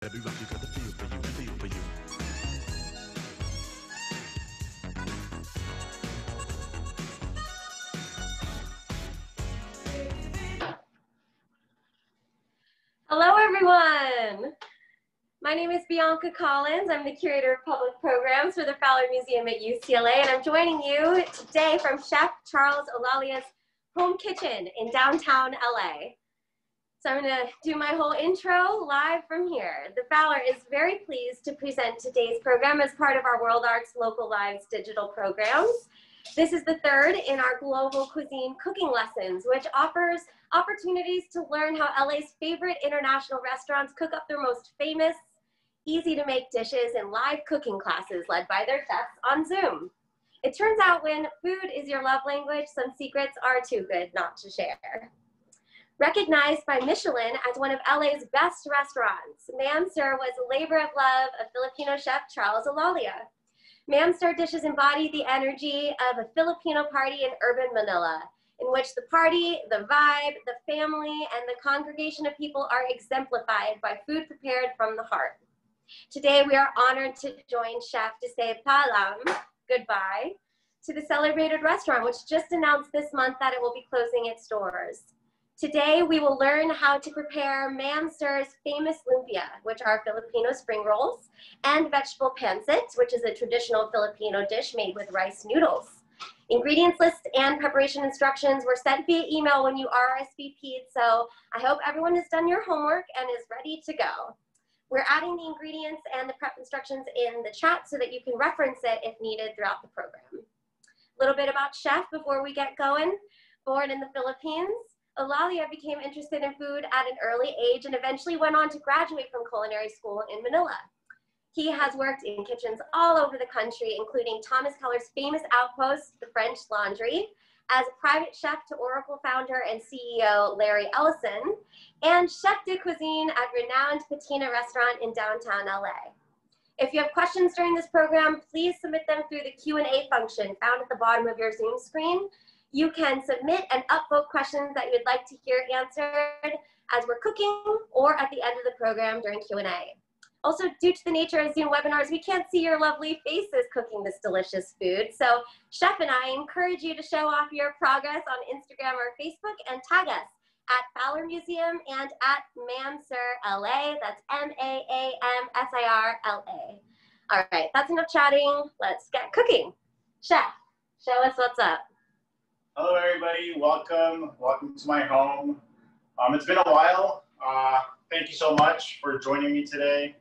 Every rock you got the feel for you, feel for you. Hello, everyone. My name is Bianca Collins. I'm the Curator of Public Programs for the Fowler Museum at UCLA, and I'm joining you today from Chef Charles Olalia's home kitchen in downtown LA. So I'm gonna do my whole intro live from here. The Fowler is very pleased to present today's program as part of our World Arts Local Lives digital programs. This is the third in our Global Cuisine Cooking Lessons, which offers opportunities to learn how LA's favorite international restaurants cook up their most famous, easy to make dishes in live cooking classes led by their chefs on Zoom. It turns out when food is your love language, some secrets are too good not to share. Recognized by Michelin as one of LA's best restaurants, Mam Sir was a labor of love of Filipino chef Charles Olalia. Mam Sir dishes embody the energy of a Filipino party in urban Manila, in which the party, the vibe, the family, and the congregation of people are exemplified by food prepared from the heart. Today, we are honored to join Chef to say paalam, goodbye, to the celebrated restaurant, which just announced this month that it will be closing its doors. Today, we will learn how to prepare Mam Sir's famous lumpia, which are Filipino spring rolls, and vegetable pancit, which is a traditional Filipino dish made with rice noodles. Ingredients lists and preparation instructions were sent via email when you RSVP'd, so I hope everyone has done your homework and is ready to go. We're adding the ingredients and the prep instructions in the chat so that you can reference it if needed throughout the program. A little bit about Chef before we get going. Born in the Philippines, Olalia became interested in food at an early age and eventually went on to graduate from culinary school in Manila. He has worked in kitchens all over the country, including Thomas Keller's famous outpost, the French Laundry, as a private chef to Oracle founder and CEO Larry Ellison, and chef de cuisine at renowned Patina restaurant in downtown LA. If you have questions during this program, please submit them through the Q&A function found at the bottom of your Zoom screen. You can submit and upvote questions that you would like to hear answered as we're cooking or at the end of the program during Q&A. Also, due to the nature of Zoom webinars, we can't see your lovely faces cooking this delicious food. So Chef and I encourage you to show off your progress on Instagram or Facebook and tag us at Fowler Museum and at Mam Sir LA. That's MAAMSIRLA. All right, that's enough chatting. Let's get cooking. Chef, show us what's up. Hello, everybody. Welcome to my home. It's been a while. Thank you so much for joining me today.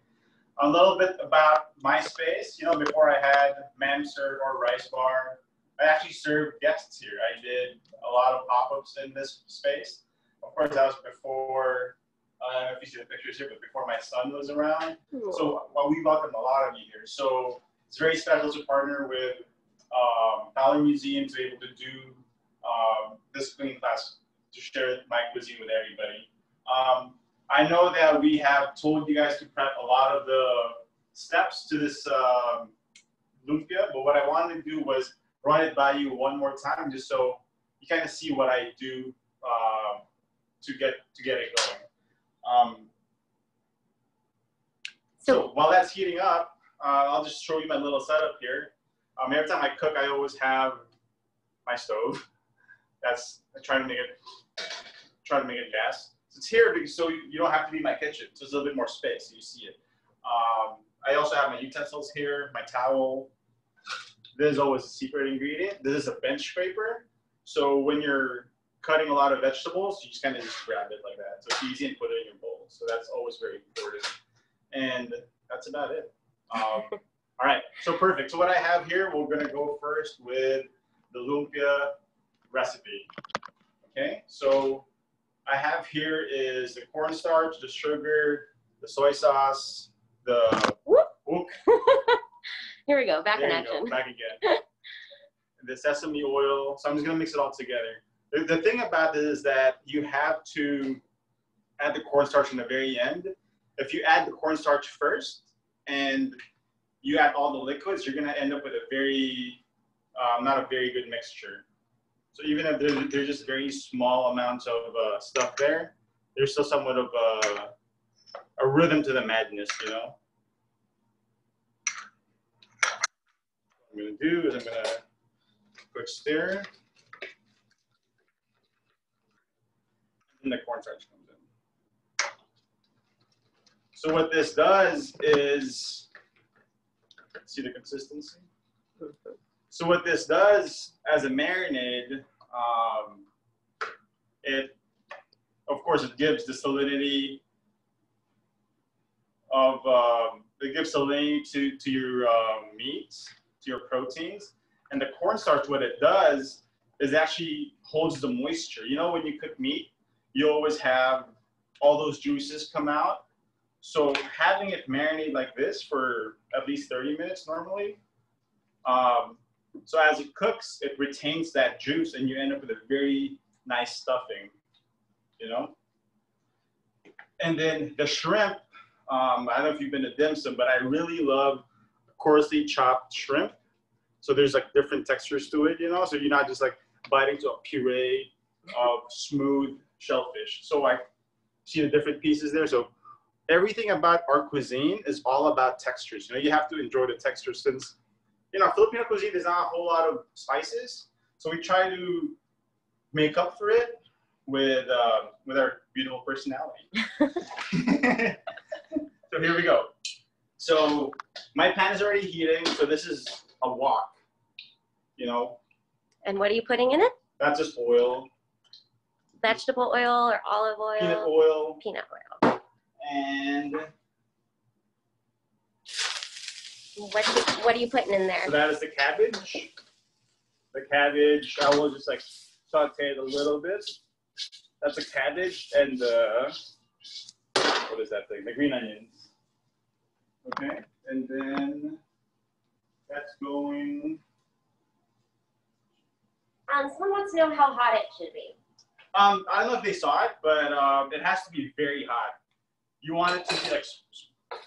A little bit about my space. You know, before I had Mam Sir or Rice Bar, I actually served guests here. I did a lot of pop-ups in this space. Of course, that was before, I don't know if you see the pictures here, but before my son was around. Cool. So we welcomed a lot of you here. So it's very special to partner with Fowler Museum to be able to do this cooking class to share my cuisine with everybody. I know that we have told you guys to prep a lot of the steps to this lumpia, but what I wanted to do was run it by you one more time, just so you kind of see what I do to get it going. So while that's heating up, I'll just show you my little setup here. Every time I cook, I always have my stove. That's trying to make it gas. So it's here so you don't have to be in my kitchen. So it's a little bit more space, so you see it. I also have my utensils here, my towel. This is always a secret ingredient. This is a bench scraper. So when you're cutting a lot of vegetables, you just kind of just grab it like that. So it's easy and put it in your bowl. So that's always very important. And that's about it. All right, so perfect. So what I have here, we're gonna go first with the lumpia recipe. Okay, so I have here is the cornstarch, the sugar, the soy sauce, the whoop. Here we go, back in There you action. go, back again. The sesame oil. So I'm just gonna mix it all together. The thing about this is that you have to add the cornstarch in the very end. If you add the cornstarch first and you add all the liquids, you're gonna end up with a very, not a very good mixture. So even if there's just very small amounts of stuff there, there's still somewhat of a rhythm to the madness, you know. What I'm gonna do is I'm gonna quick stir, and the cornstarch comes in. So what this does is, see the consistency? So what this does as a marinade, of course, it gives the salinity of, it gives salinity to your meats, to your proteins. And the cornstarch, what it does is actually holds the moisture. You know, when you cook meat, you always have all those juices come out. So having it marinate like this for at least 30 minutes normally, so as it cooks, it retains that juice and you end up with a very nice stuffing, you know? And then the shrimp, I don't know if you've been to dim sum, but I really love coarsely chopped shrimp. So there's like different textures to it, you know? So you're not just like biting to a puree of smooth shellfish. So I see the different pieces there. So everything about our cuisine is all about textures. You know, you have to enjoy the texture since, you know, Filipino cuisine, there's not a whole lot of spices. So we try to make up for it with our beautiful personality. So here we go. So my pan is already heating. So this is a wok, you know. And what are you putting in it? That's just oil. Vegetable oil or olive oil? Peanut oil. Peanut oil. And what are you putting in there? so that is the cabbage. The cabbage, I will just like saute it a little bit. That's the cabbage and the, what is that thing? The green onions. Okay, and then that's going. Someone wants to know how hot it should be. I don't know if they saw it, but it has to be very hot. You want it to be like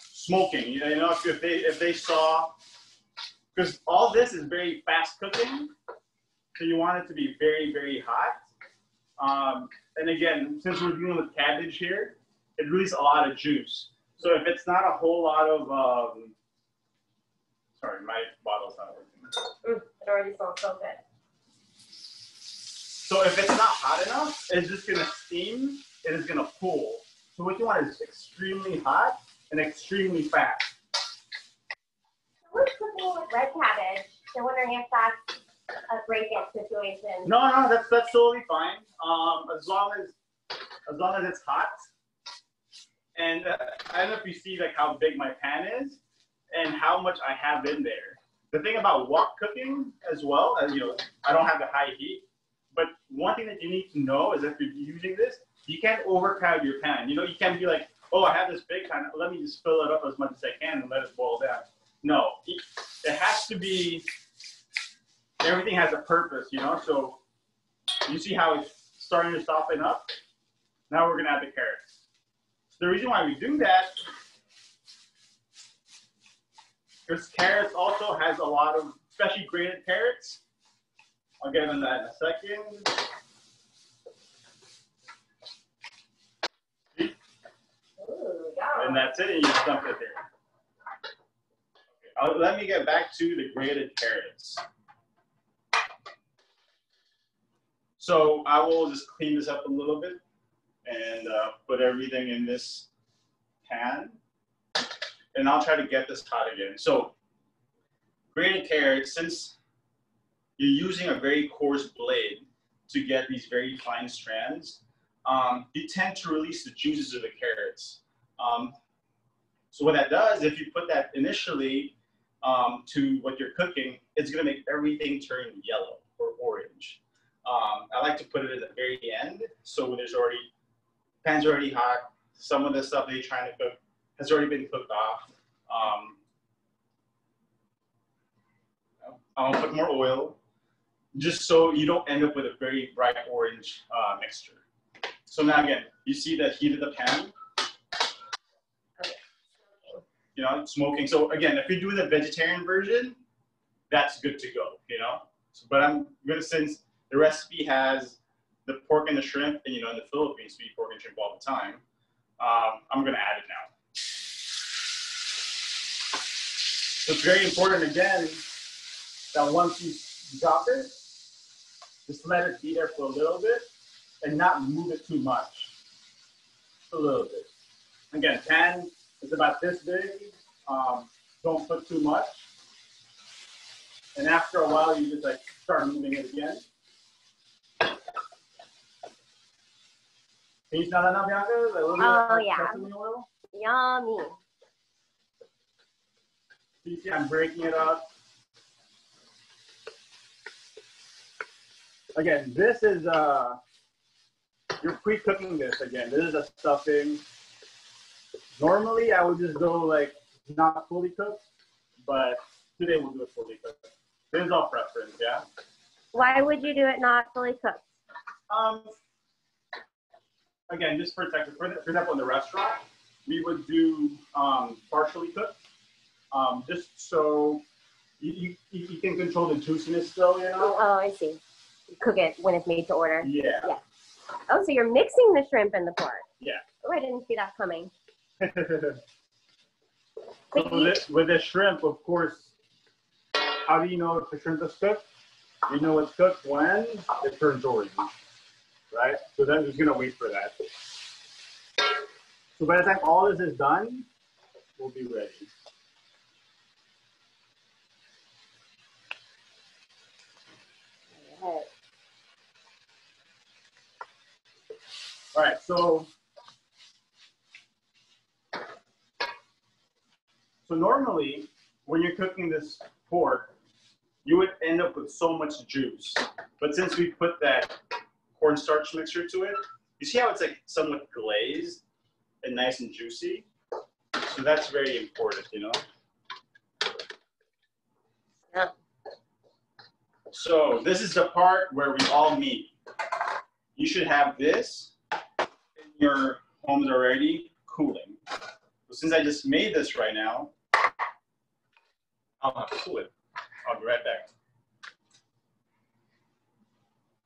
smoking. You know, if they saw, because all this is very fast cooking, so you want it to be very, very hot. And again, since we're dealing with cabbage here, it releases a lot of juice. So if it's not a whole lot of, sorry, my bottle's not working. It already smells so good. So if it's not hot enough, it's just gonna steam and it's gonna pool. So what you want is extremely hot and extremely fast. So we're cooking with red cabbage. So wondering if that's a break-in situation. No, that's totally fine. As long as it's hot. And I don't know if you see like how big my pan is and how much I have in there. The thing about wok cooking as well, as you know, I don't have the high heat. But one thing that you need to know is if you're using this, you can't overcrowd your pan. You know, you can't be like, oh, I have this big pan, let me just fill it up as much as I can and let it boil down. No, it has to be, everything has a purpose, you know? So you see how it's starting to soften up? Now we're gonna add the carrots. The reason why we do that is carrots also has a lot of, especially grated carrots. I'll get into that in a second. Ooh, yeah. And that's it, and you just dump it there. Okay, let me get back to the grated carrots. So I will just clean this up a little bit and put everything in this pan. And I'll try to get this hot again. So grated carrots, since you're using a very coarse blade to get these very fine strands, you tend to release the juices of the carrots. So what that does, if you put that initially to what you're cooking, it's gonna make everything turn yellow or orange. I like to put it at the very end, so when there's already, pan's already hot, some of the stuff that you're trying to cook has already been cooked off. I'll put more oil, just so you don't end up with a very bright orange mixture. So now again, you see the heat of the pan? You know, smoking. So again, if you're doing the vegetarian version, that's good to go, you know? So, but I'm gonna, since the recipe has the pork and the shrimp, and you know, in the Philippines, we eat pork and shrimp all the time. I'm gonna add it now. So it's very important again that once you drop it, just let it be there for a little bit and not move it too much. Just a little bit. Again, pan is about this big. Don't put too much. And after a while, you just like start moving it again. Can you smell that now, Bianca? A little bit of yeah. sesame oil? Yummy. You see, I'm breaking it up. Again, this is you're pre-cooking this again. This is a stuffing. Normally, I would just go like not fully cooked, but today we'll do it fully cooked. This is all preference, yeah. Why would you do it not fully cooked? Again, just for Texas, for example, in the restaurant, we would do partially cooked, just so you can control the juiciness still, you know. Oh, I see. You cook it when it's made to order. Yeah. Yeah. Oh, so you're mixing the shrimp and the pork. Yeah. Oh, I didn't see that coming. So with the shrimp, of course, how do you know if the shrimp is cooked? You know it's cooked when it turns orange, right? So then just gonna wait for that. So by the time all this is done, we'll be ready. All right, so normally when you're cooking this pork, you would end up with so much juice. But since we put that cornstarch mixture to it, you see how it's like somewhat glazed and nice and juicy? So that's very important, you know? Yeah. So this is the part where we all meet. You should have this in your homes already cooling. So since I just made this right now, I'll have to cool it. I'll be right back.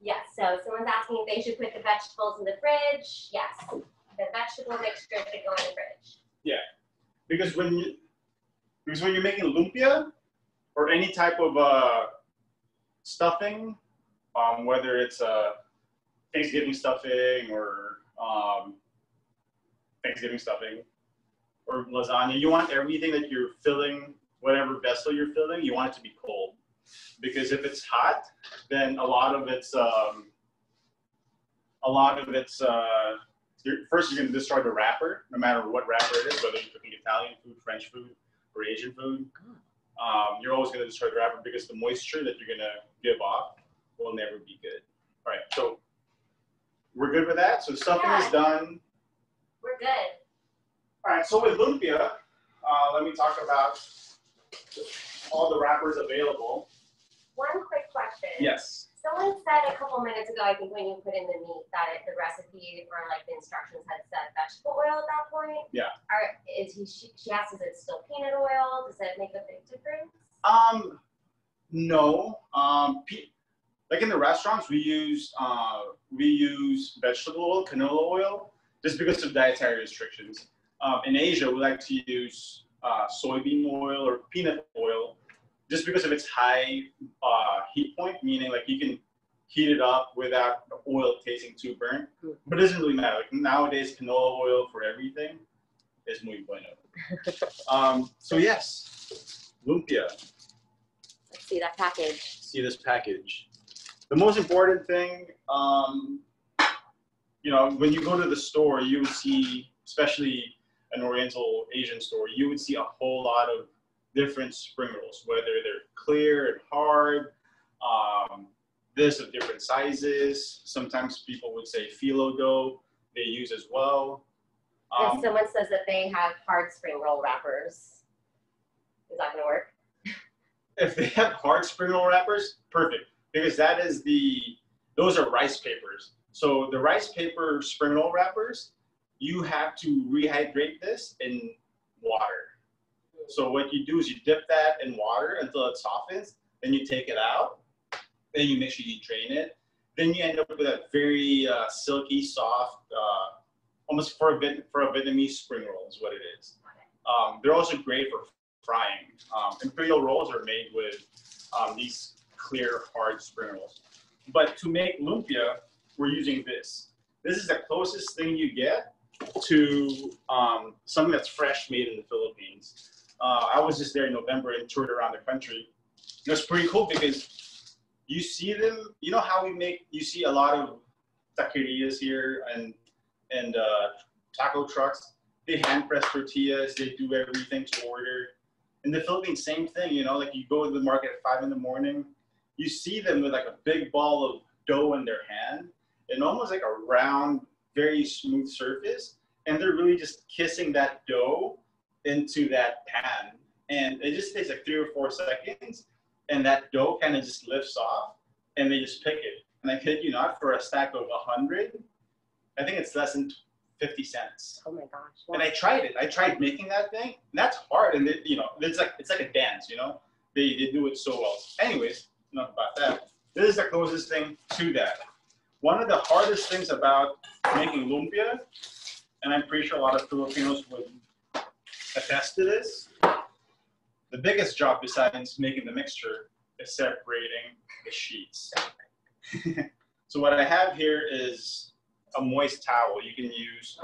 Yes, so someone's asking if they should put the vegetables in the fridge. Yes, the vegetable mixture should go in the fridge. Yeah, because when you're making lumpia or any type of stuffing, whether it's Thanksgiving stuffing or Thanksgiving stuffing or lasagna, you want everything that you're filling, whatever vessel you're filling, you want it to be cold. Because if it's hot, then a lot of it's first you're going to destroy the wrapper, no matter what wrapper it is, whether you're cooking Italian food, French food, or Asian food. You're always going to destroy the wrapper because the moisture that you're going to give off will never be good. All right, so we're good with that. So stuffing is done. We're good. All right, so with lumpia, let me talk about all the wrappers available. One quick question. Yes. Someone said a couple minutes ago, I think when you put in the meat, that the recipe or like the instructions had said vegetable oil at that point. Yeah. She asked, is it still peanut oil? Does it make a big difference? No. Like in the restaurants, we use vegetable oil, canola oil, just because of dietary restrictions. In Asia, we like to use soybean oil or peanut oil, just because of its high heat point, meaning like you can heat it up without the oil tasting too burnt. But it doesn't really matter. Like nowadays, canola oil for everything is muy bueno. So yes, lumpia. Let's see that package. See this package. The most important thing, when you go to the store, you would see, especially an Oriental Asian store, you would see a whole lot of different spring rolls, whether they're clear and hard, this of different sizes. Sometimes people would say phyllo dough they use as well. If someone says that they have hard spring roll wrappers, is that going to work? If they have hard spring roll wrappers, perfect, because those are rice papers. So the rice paper spring roll wrappers, you have to rehydrate this in water. So what you do is you dip that in water until it softens, then you take it out, then you make sure you drain it. Then you end up with a very silky, soft, almost for a Vietnamese spring roll is what it is. They're also great for frying. Imperial rolls are made with these clear, hard spring rolls. But to make lumpia, we're using this. This is the closest thing you get to something that's fresh made in the Philippines. I was just there in November and toured around the country. It was pretty cool because you see them, you know how you see a lot of taquerias here and taco trucks. They hand press tortillas, they do everything to order. In the Philippines, same thing, you know, like you go to the market at 5 in the morning, you see them with like a big ball of dough in their hand and almost like a round, very smooth surface. And they're really just kissing that dough into that pan. And it just takes like 3 or 4 seconds and that dough kind of just lifts off and they just pick it. And I kid you not, for a stack of 100, I think it's less than 50 cents. Oh my gosh. Wow. And I tried it. I tried making that thing. And that's hard. And you know, it's like a dance, you know? They do it so well. Anyways, enough about that. This is the closest thing to that. One of the hardest things about making lumpia, and I'm pretty sure a lot of Filipinos would attest to this, the biggest job besides making the mixture is separating the sheets. So what I have here is a moist towel. You can use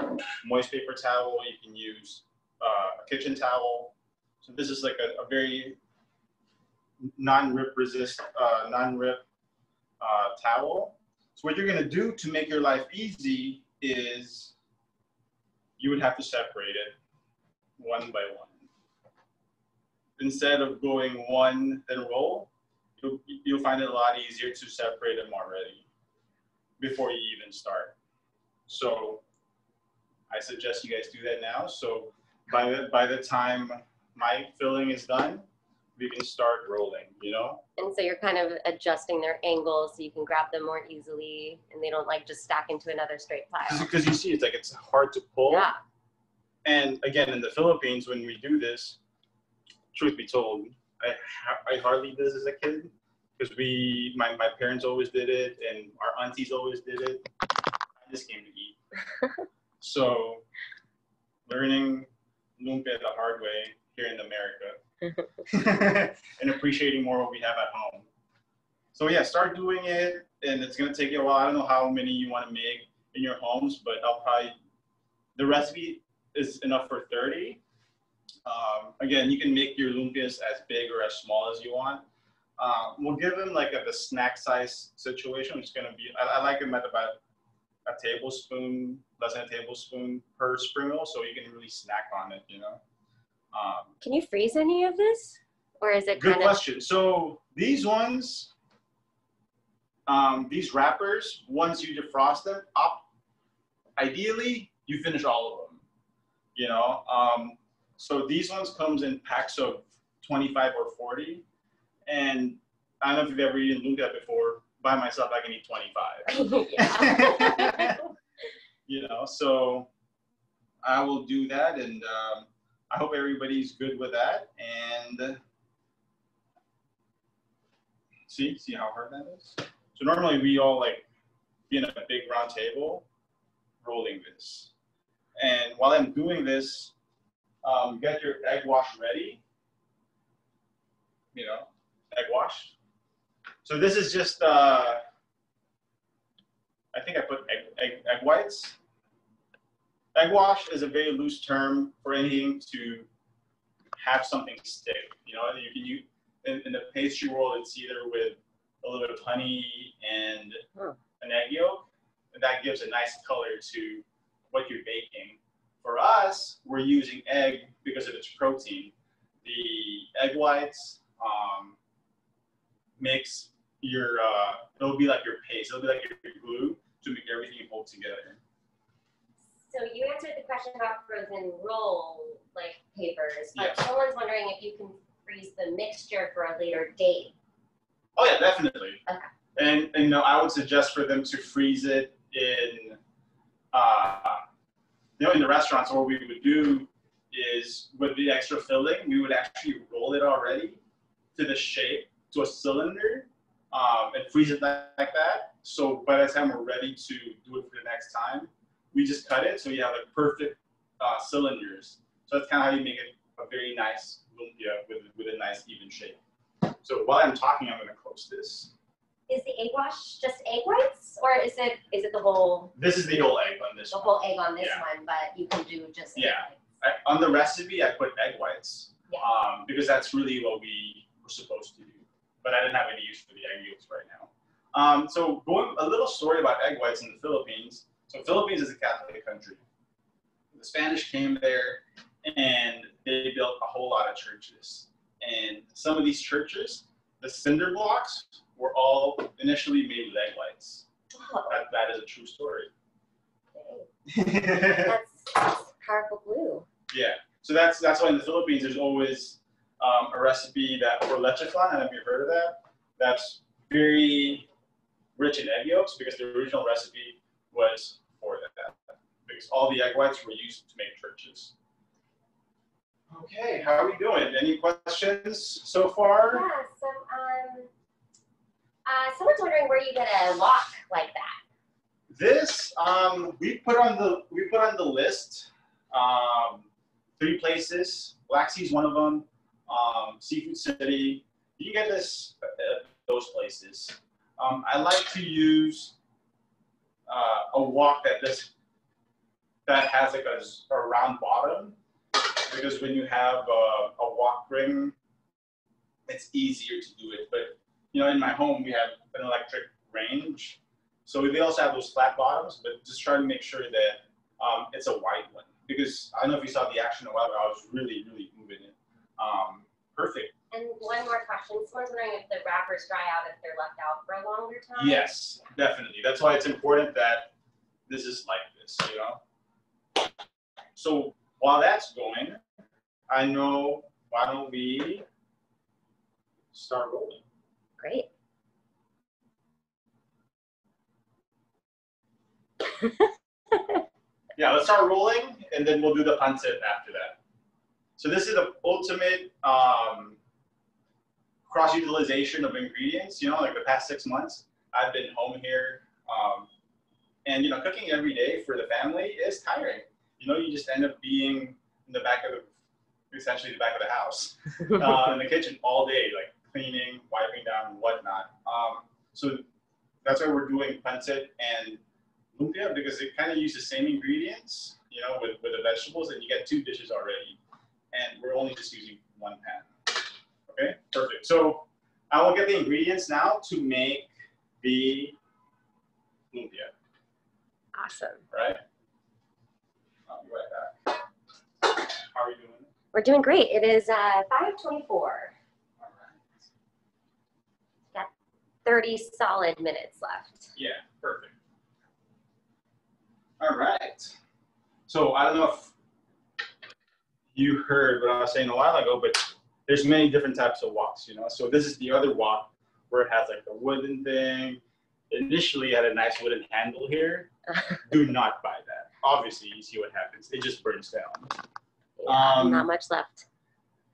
moist paper towel. You can use a kitchen towel. So this is like a very non-rip towel. So what you're gonna do to make your life easy is you would have to separate it one by one. Instead of going one then roll, you'll find it a lot easier to separate them already before you even start. So I suggest you guys do that now. So by the time my filling is done, we can start rolling, you know? And so you're kind of adjusting their angles so you can grab them more easily and they don't like just stack into another straight pile. Because you see, it's hard to pull. Yeah. And again, in the Philippines, when we do this, truth be told, I hardly did this as a kid because my parents always did it and our aunties always did it. I just came to eat. So learning lumpia the hard way here in America and appreciating more what we have at home. So yeah, start doing it and it's gonna take you a while. I don't know how many you wanna make in your homes, but the recipe is enough for 30. Again, you can make your lumpias as big or as small as you want. We'll give them like the snack size situation, which is gonna be, I like them at about a tablespoon, less than a tablespoon per spring roll, so you can really snack on it, you know. Can you freeze any of this? Or is it Good kind question. So these ones, these wrappers, once you defrost them up, ideally you finish all of them, you know. So these ones comes in packs of 25 or 40. And I don't know if you've ever eaten lumpia before. By myself, I can eat 25. Yeah. You know, so I will do that. And I hope everybody's good with that. And see how hard that is? So normally we all like be in a big round table rolling this. And while I'm doing this, get your egg wash ready. You know, egg wash. So this is just, I think I put egg whites. Egg wash is a very loose term for anything to have something stick. You know, you can use, in the pastry world, it's either with a little bit of honey and an egg yolk. And that gives a nice color to what you're baking. For us, we're using egg because of its protein. The egg whites makes your, it'll be like your paste. It'll be like your glue to make everything hold together. So you answered the question about frozen roll like papers, but Yes. someone's wondering if you can freeze the mixture for a later date. Oh yeah, definitely. Okay. And you know, I would suggest for them to freeze it in, you know, in the restaurants. What we would do is with the extra filling, we would actually roll it already to the shape, to a cylinder, and freeze it like that. So by the time we're ready to do it for the next time, we just cut it so you have like perfect cylinders. So that's kind of how you make it a very nice lumpia with a nice even shape. So while I'm talking, I'm going to close this. Is the egg wash just egg whites, or is it the whole? This is the whole egg on this The one. whole egg on this Yeah. one, but you can do just egg Yeah. whites. On the recipe, I put egg whites Yeah. because that's really what we were supposed to do. But I didn't have any use for the egg yolks right now. So going a little story about egg whites in the Philippines. So Philippines is a Catholic country. The Spanish came there and they built a whole lot of churches. And some of these churches, the cinder blocks were all initially made with egg whites. Oh, That is a true story. okay. That's powerful glue. Yeah, so that's why in the Philippines there's always a recipe that for leche flan. I don't know if you've heard of that. That's very rich in egg yolks because the original recipe was for that. Because all the egg whites were used to make churches. Okay, how are we doing? Any questions so far? Yeah. So someone's wondering where you get a wok like that. This we put on the list. 3 places. Black Sea is one of them. Seafood City. You can get this at those places. I like to use a wok that has like a round bottom, because when you have a wok ring, it's easier to do it. But you know, in my home we have an electric range, so they also have those flat bottoms. But just try to make sure that it's a wide one, because I don't know if you saw the action a while ago. I was really moving it. Perfect. And one more question. Someone's wondering if the wrappers dry out if they're left out for a longer time. Yes, definitely. That's why it's important that this is like this, you know? So while that's going, I know, why don't we start rolling? Great. Yeah, let's start rolling, and then we'll do the pancit after that. So this is the ultimate cross-utilization of ingredients. You know, like the past 6 months, I've been home here, and you know, cooking every day for the family is tiring. You know, you just end up being in the back of essentially the back of the house, in the kitchen all day, like cleaning, wiping down, and whatnot. So that's why we're doing pancit and lumpia, because it kind of uses the same ingredients, you know, with the vegetables, and you get 2 dishes already. And we're only just using 1 pan. Okay, perfect. So I will get the ingredients now to make the lumpia. Awesome. Right? I'll be right back. How are you doing? We're doing great. It is 5:24. All right. Got 30 solid minutes left. Yeah, perfect. All right. So I don't know if you heard what I was saying a while ago, but there's many different types of woks, you know. So this is the other wok where it has like a wooden thing. Initially, it had a nice wooden handle here. Do not buy that. Obviously, you see what happens. It just burns down. Not much left.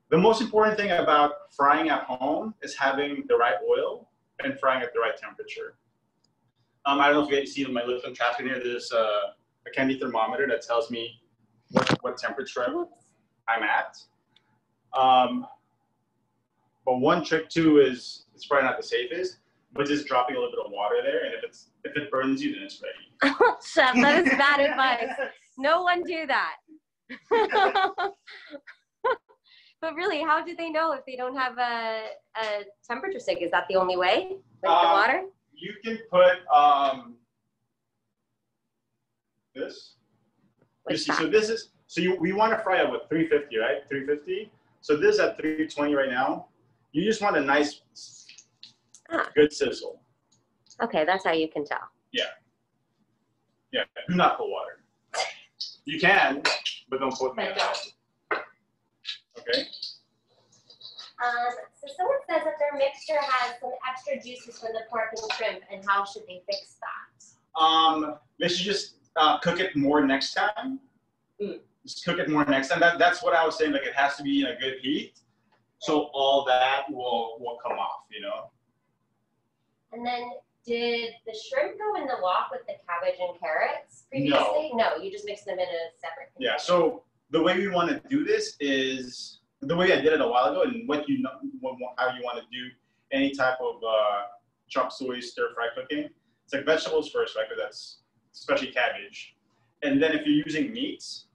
The most important thing about frying at home is having the right oil and frying at the right temperature. I don't know if you guys see my little trap in here. There's a candy thermometer that tells me what temperature I'm at. But one trick too is, it's probably not the safest, but just dropping a little bit of water there, and if it burns you, then it's ready. Chef, that is bad advice. No one do that. But really, how do they know if they don't have a temperature stick? Is that the only way? With the water? You can put this. You see, so this is, we want to fry it with 350, right? 350. So this is at 320 right now. You just want a nice, good sizzle. Okay, that's how you can tell. Yeah. Yeah. Do not put water. You can, but don't put me. Okay. So someone says that their mixture has some extra juices from the pork and shrimp, and how should they fix that? They should just cook it more next time. Just cook it more next time. That's what I was saying. Like, it has to be in a good heat, so all that will come off. You know. And then Did the shrimp go in the wok with the cabbage and carrots previously? No, you just mix them in a separate container. Yeah, so the way we want to do this is the way I did it a while ago, and how you want to do any type of chop suey stir fry cooking. It's like vegetables first, right? Because that's especially cabbage. And then if you're using meats,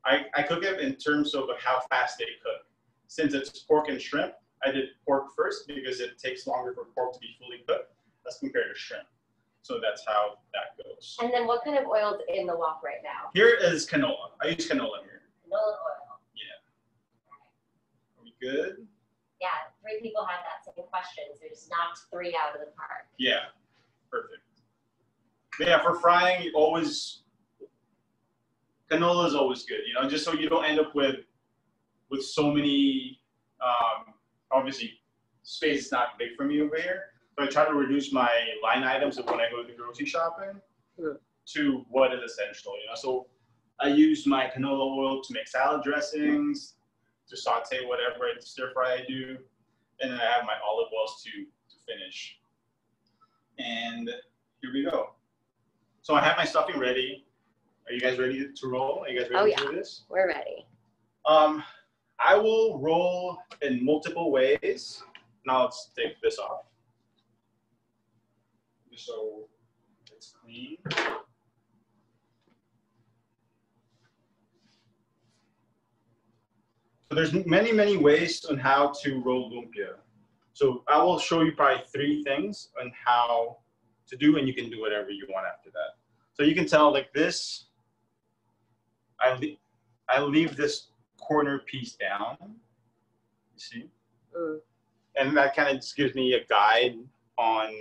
I cook it in terms of how fast they cook. Since it's pork and shrimp, I did pork first because it takes longer for pork to be fully cooked as compared to shrimp. So that's how that goes. And then what kind of oil is in the wok right now? Here is canola. I use canola here. Canola oil. Yeah. Are we good? Yeah, 3 people had that same question, so we just knocked 3 out of the park. Yeah, perfect. But yeah, for frying, canola is always good, you know, just so you don't end up with so many, obviously, space is not big for me over here. So I try to reduce my line items of when I go to the grocery shopping to what is essential, you know. So I use my canola oil to make salad dressings, to saute whatever stir fry I do, and then I have my olive oils to finish. And here we go. So I have my stuffing ready. Are you guys ready to roll? Are you guys ready to do this? We're ready. I will roll in multiple ways. Now let's take this off. So it's clean. So there's many, many ways on how to roll lumpia. So I will show you probably 3 things on how to do, and you can do whatever you want after that. So you can tell like this, I leave this corner piece down, you see? And that kind of just gives me a guide on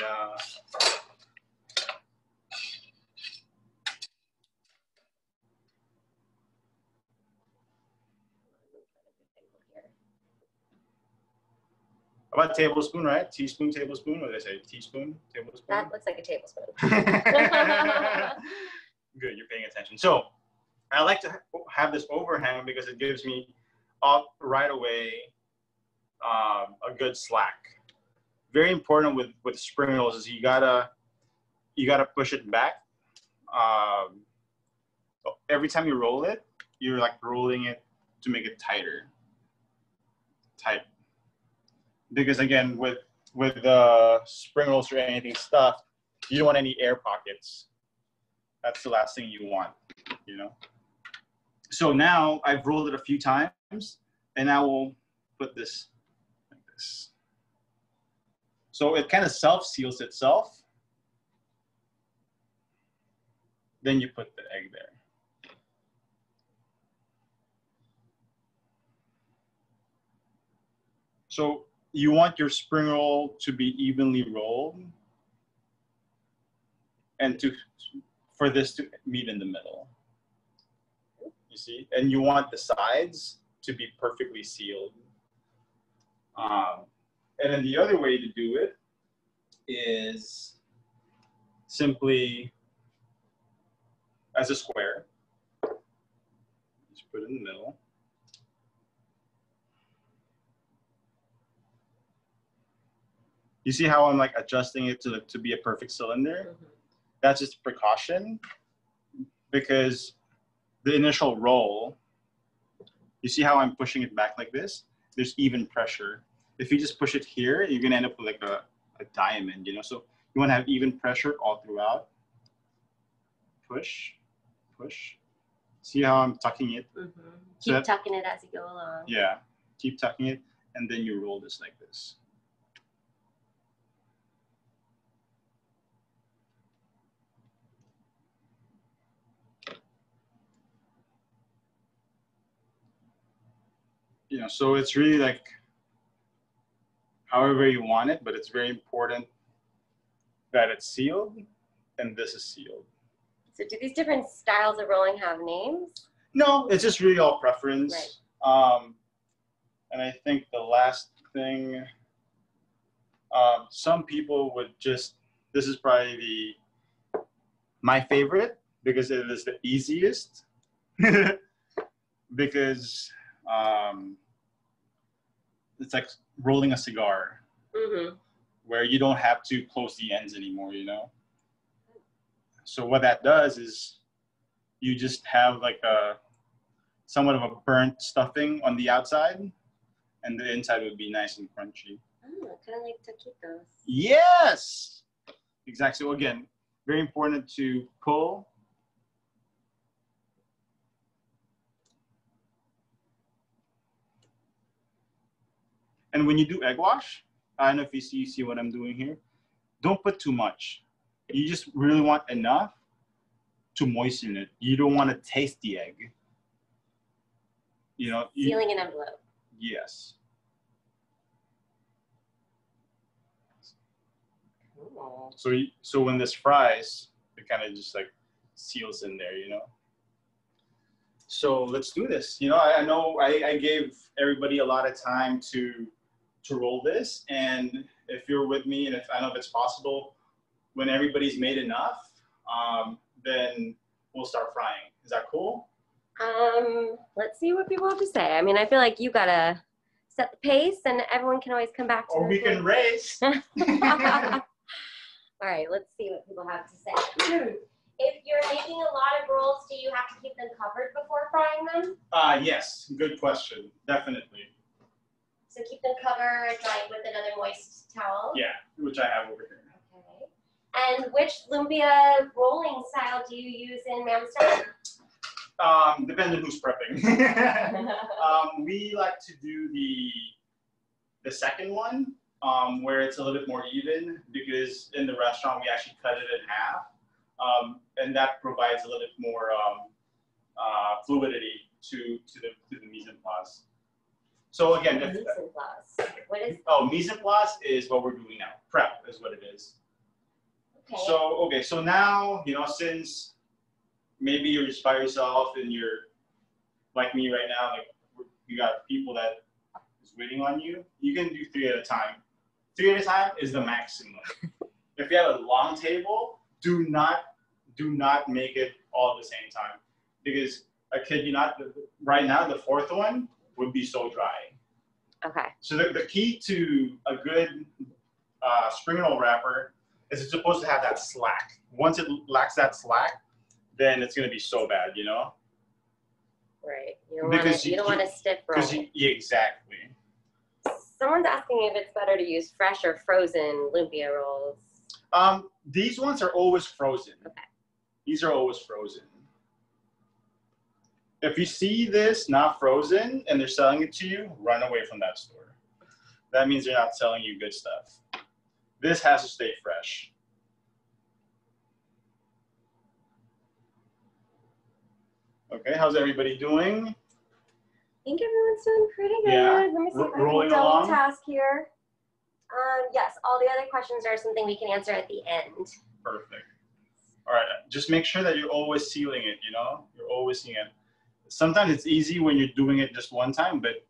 about tablespoon, right? Teaspoon, tablespoon. What did I say? Teaspoon, tablespoon? That looks like a tablespoon. Good, you're paying attention. So I like to have this overhang because it gives me up right away a good slack. Very important with spring rolls is you gotta push it back. Every time you roll it, you're like rolling it to make it tighter. Tight. Because again, with spring rolls or anything stuffed, you don't want any air pockets. That's the last thing you want, you know? So now I've rolled it a few times, and I will put this like this. So it kind of self-seals itself. Then you put the egg there. So you want your spring roll to be evenly rolled and for this to meet in the middle. You see? And you want the sides to be perfectly sealed. And then the other way to do it is simply as a square. Just put it in the middle. You see how I'm like adjusting it to be a perfect cylinder? That's just a precaution because the initial roll, you see how I'm pushing it back like this? There's even pressure. If you just push it here, you're gonna end up with like a diamond, you know? So you wanna have even pressure all throughout. Push, push. See how I'm tucking it? So keep tucking it as you go along. Yeah, keep tucking it, and then you roll this like this. You know, so it's really like however you want it, but it's very important that it's sealed and this is sealed. So do these different styles of rolling have names? No, it's just really all preference. Right. And I think the last thing, some people would just, this is probably my favorite because it is the easiest because it's like rolling a cigar where you don't have to close the ends anymore, you know? So what that does is you just have like a somewhat of a burnt stuffing on the outside, and the inside would be nice and crunchy. Oh, kind of like taquitos. Yes! Exactly. So again, very important to pull. And when you do egg wash, I don't know if you see what I'm doing here. Don't put too much. You just really want enough to moisten it. You don't want to taste the egg. You know. Sealing an envelope. Yes. Cool. So when this fries, it kind of just like seals in there, you know. So let's do this. You know, I know I gave everybody a lot of time to roll this, and if you're with me, and if I know if it's possible, when everybody's made enough, then we'll start frying. Is that cool? Let's see what people have to say. I mean, I feel like you gotta set the pace, and everyone can always come back to. Or we can race. All right, let's see what people have to say. If you're making a lot of rolls, do you have to keep them covered before frying them? Yes, good question. Definitely. So keep them covered, like with another moist towel. Yeah, which I have over here. Okay. And which lumpia rolling style do you use in Mamster? Depends on who's prepping. We like to do the second one, where it's a little bit more even, because in the restaurant we actually cut it in half, and that provides a little bit more fluidity to the mise en place. So again, mise en place. What is? Oh, mise en place is what we're doing now. Prep is what it is. Okay. So now, you know, since maybe you're just by yourself and you're like me right now, like you got people that is waiting on you, you can do 3 at a time. 3 at a time is the maximum. If you have a long table, do not make it all at the same time, because I kid you not, right now the 4th one would be so dry. Okay. So the key to a good spring roll wrapper is it's supposed to have that slack. Once it lacks that slack, then it's going to be so bad, you know? Right. You don't want a stiff roll. Yeah, exactly. Someone's asking if it's better to use fresh or frozen lumpia rolls. These ones are always frozen. Okay. These are always frozen. If you see this not frozen and they're selling it to you, run away from that store. That means they're not selling you good stuff. This has to stay fresh. Okay, how's everybody doing? I think everyone's doing pretty good. Yeah. Let me see if I can double task here. Yes, all the other questions are something we can answer at the end. Perfect. All right, just make sure that you're always sealing it, you know? You're always sealing it. Sometimes it's easy when you're doing it just one time, but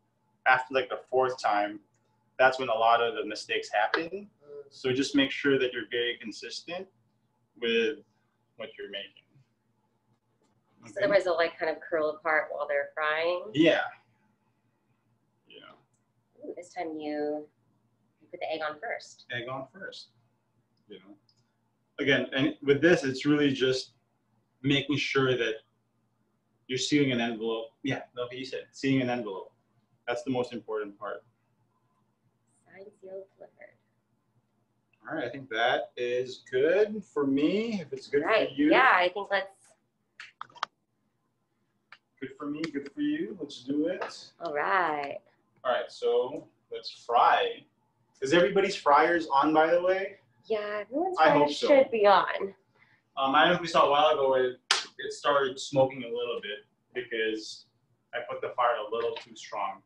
after like the 4th time, that's when a lot of the mistakes happen. So just make sure that you're very consistent with what you're making. Okay. So otherwise they'll like kind of curl apart while they're frying. Yeah. Yeah. Ooh, this time you put the egg on first. Egg on first. You know. Again, and with this, it's really just making sure that you're sealing an envelope. Yeah, like you said, sealing an envelope. That's the most important part. Signed, sealed, delivered. All right, I think that is good for me. If it's good for you. Yeah, I think let's. Good for me, good for you. Let's do it. All right. All right, so let's fry. Is everybody's fryers on, by the way? Yeah, everyone's I fryer hope so. should be on. I don't know if we saw a while ago it started smoking a little bit because I put the fire a little too strong.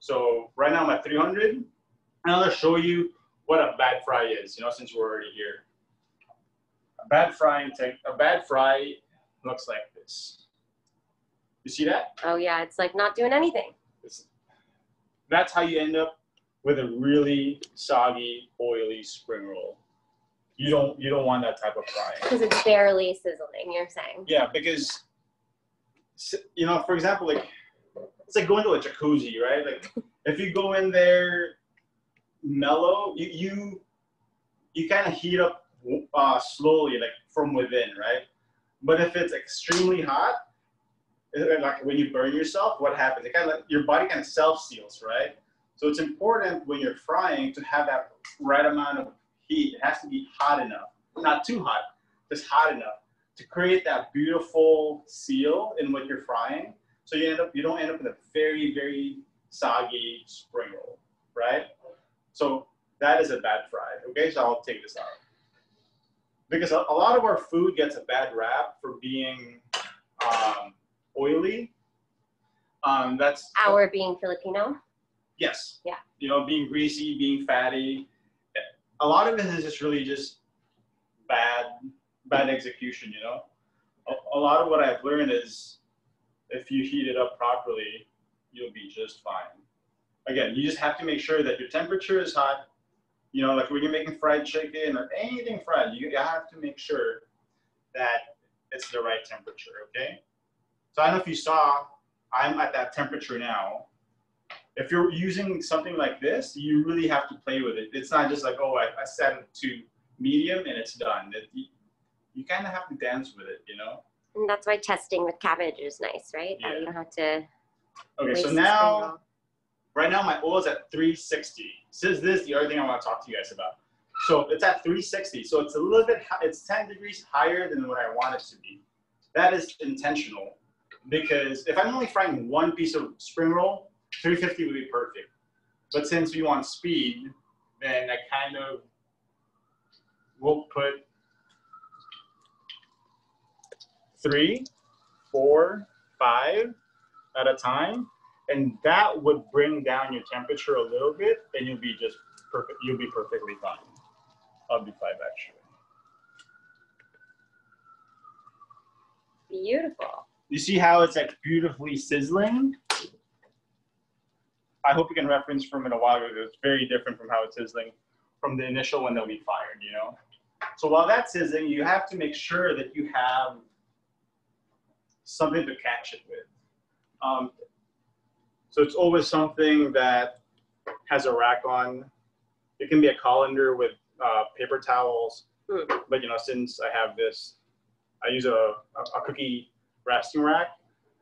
So right now I'm at 300. And I'll just show you what a bad fry is, you know, since we're already here. A bad fry looks like this. You see that? Oh yeah, it's like not doing anything. That's how you end up with a really soggy, oily spring roll. You don't want that type of fry. Because it's barely sizzling, you're saying. Yeah, because, you know, for example, like, it's like going to a jacuzzi, right? Like, if you go in there mellow, you you kind of heat up slowly, like from within, right? But if it's extremely hot, like when you burn yourself, what happens? It kind of your body kind of self-seals, right? So it's important when you're frying to have that right amount of heat. It has to be hot enough, not too hot, just hot enough to create that beautiful seal in what you're frying. So you don't end up with a very, very soggy spring roll, right? So that is a bad fry. Okay, so I'll take this out. Because a lot of our food gets a bad rap for being oily. That's Our being Filipino. Yes. Yeah. You know, being greasy, being fatty. A lot of it is just really just bad execution, you know? A lot of what I've learned is if you heat it up properly, you'll be just fine. Again, you just have to make sure that your temperature is hot. You know, like when you're making fried chicken or anything fried, you have to make sure that it's the right temperature, okay? So I don't know if you saw, I'm at that temperature now. If you're using something like this, you really have to play with it. It's not just like, oh, I set it to medium and it's done. You kind of have to dance with it, you know? And that's why testing with cabbage is nice, right? Yeah. You don't have to. Okay, so now, right now my oil is at 360. Since this is the other thing I want to talk to you guys about. So it's at 360. So it's a little bit, it's 10 degrees higher than what I want it to be. That is intentional because if I'm only frying one piece of spring roll, 350 would be perfect. But since we want speed, then I kind of will put 3, 4, 5 at a time. And that would bring down your temperature a little bit and you'll be just perfect. You'll be perfectly fine. I'll do 5 actually. Beautiful. You see how it's like beautifully sizzling? I hope you can reference from it a while ago. It's very different from how it's sizzling from the initial one that we fired, you know? So while that's sizzling, you have to make sure that you have something to catch it with. So it's always something that has a rack on. It can be a colander with paper towels, but you know, since I have this, I use a cookie resting rack.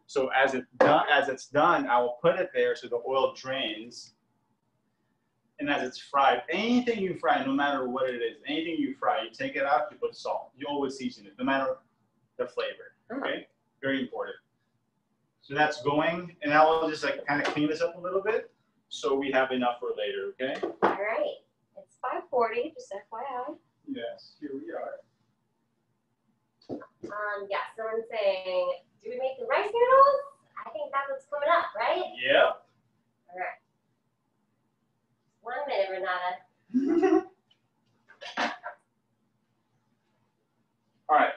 So as it's done, I will put it there so the oil drains. And as it's fried, anything you fry, no matter what it is, anything you fry, you take it out, you put salt. You always season it, no matter the flavor. Okay, very important. So that's going, and I will just like kind of clean this up a little bit so we have enough for later, okay? All right. It's 5:40, just FYI. Yes, here we are. Yeah, someone's saying, do we make the rice noodles? I think that's what's coming up, right? Yep. All right. 1 minute, Renata. All right.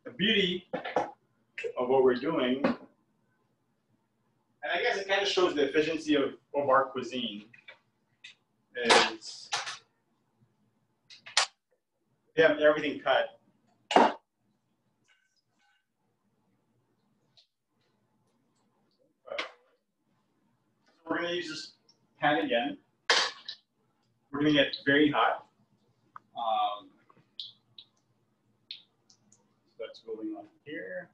The beauty of what we're doing, and I guess it kind of shows the efficiency of our cuisine, is we have everything cut. We're going to use this pan again. We're going to get very hot. So that's going on here.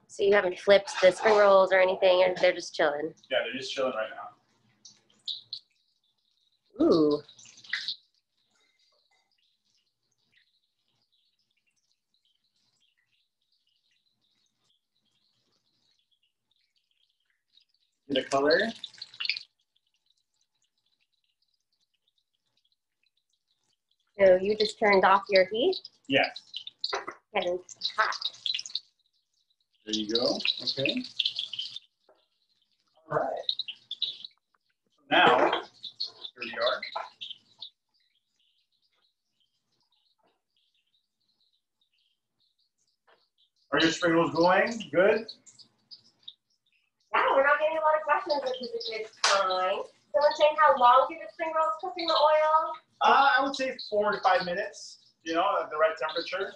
So you haven't flipped the spring rolls or anything, and they're just chilling? Yeah, they're just chilling right now. Ooh. The color. So you just turned off your heat? Yes. Getting hot. There you go. Okay. All right. Now, here we are. Are your spring rolls going? Good? Yeah, we're not getting a lot of questions, which is a good sign. Someone's saying, how long do the spring rolls cook in the oil? I would say 4 to 5 minutes, you know, at the right temperature.